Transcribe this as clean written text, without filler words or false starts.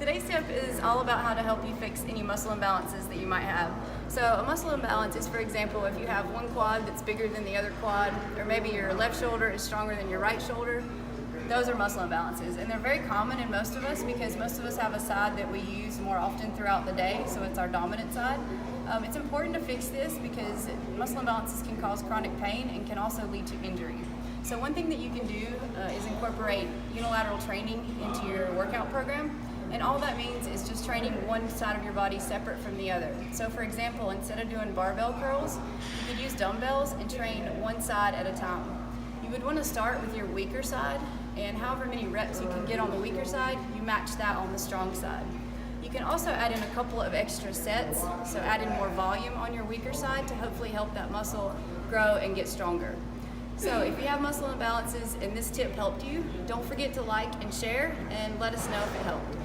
today's tip is all about how to help you fix any muscle imbalances that you might have. So a muscle imbalance is, for example, if you have one quad that's bigger than the other quad, or maybe your left shoulder is stronger than your right shoulder. Those are muscle imbalances, and they're very common in most of us because most of us have a side that we use more often throughout the day, so it's our dominant side. It's important to fix this because muscle imbalances can cause chronic pain and can also lead to injury. So one thing that you can do is incorporate unilateral training into your workout program, and all that means is just training one side of your body separate from the other. So for example, instead of doing barbell curls, you could use dumbbells and train one side at a time. You would want to start with your weaker side, and however many reps you can get on the weaker side, you match that on the strong side. You can also add in a couple of extra sets, so add in more volume on your weaker side to hopefully help that muscle grow and get stronger. So if you have muscle imbalances and this tip helped you, don't forget to like and share and let us know if it helped.